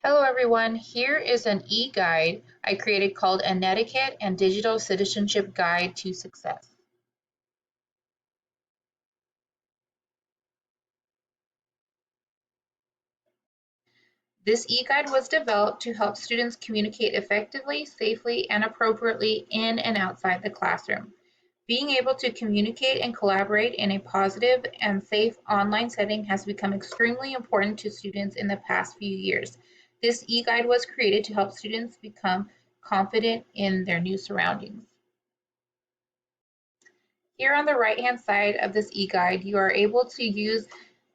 Hello everyone, here is an e-guide I created called a Netiquette and Digital Citizenship Guide to Success. This e-guide was developed to help students communicate effectively, safely, and appropriately in and outside the classroom. Being able to communicate and collaborate in a positive and safe online setting has become extremely important to students in the past few years. This e-guide was created to help students become confident in their new surroundings. Here on the right-hand side of this e-guide, you are able to use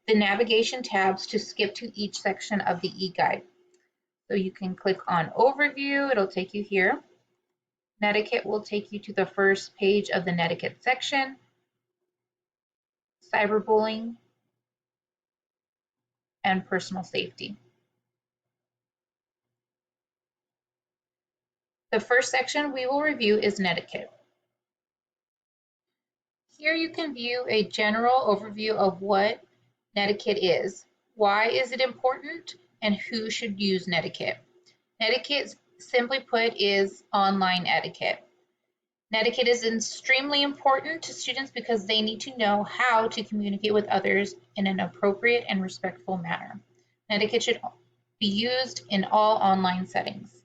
the navigation tabs to skip to each section of the e-guide. So you can click on Overview, it'll take you here. Netiquette will take you to the first page of the Netiquette section. Cyberbullying and personal safety. The first section we will review is Netiquette. Here you can view a general overview of what Netiquette is, why is it important, and who should use Netiquette. Netiquette, simply put, is online etiquette. Netiquette is extremely important to students because they need to know how to communicate with others in an appropriate and respectful manner. Netiquette should be used in all online settings.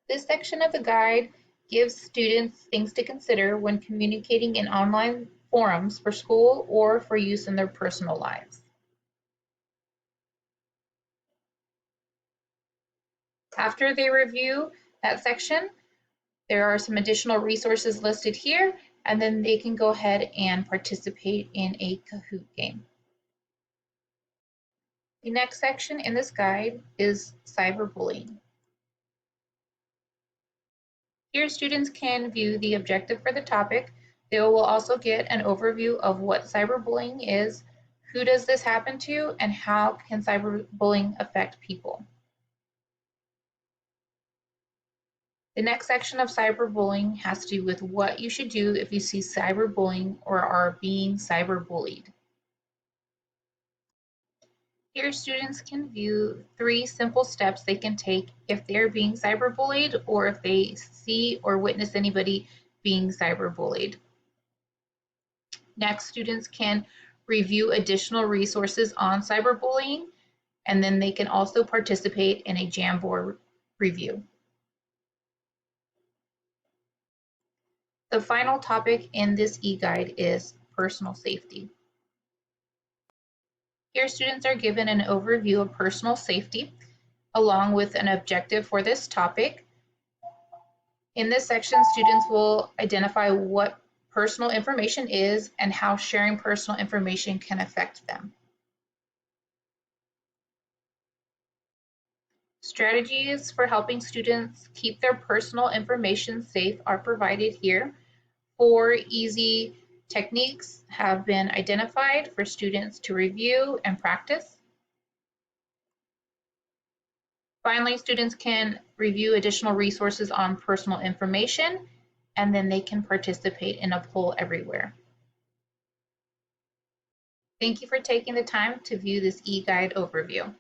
This section of the guide gives students things to consider when communicating in online forums for school or for use in their personal lives. After they review that section, there are some additional resources listed here, and then they can go ahead and participate in a Kahoot game. The next section in this guide is cyberbullying. Here students can view the objective for the topic. They will also get an overview of what cyberbullying is, who does this happen to, and how can cyberbullying affect people. The next section of cyberbullying has to do with what you should do if you see cyberbullying or are being cyberbullied. Here students can view 3 simple steps they can take if they're being cyberbullied or if they see or witness anybody being cyberbullied. Next, students can review additional resources on cyberbullying, and then they can also participate in a Jamboard review. The final topic in this e-guide is personal safety. Here students are given an overview of personal safety along with an objective for this topic. In this section, students will identify what personal information is and how sharing personal information can affect them. Strategies for helping students keep their personal information safe are provided here. 4 easy techniques have been identified for students to review and practice. Finally, students can review additional resources on personal information, and then they can participate in a poll everywhere. Thank you for taking the time to view this e-guide overview.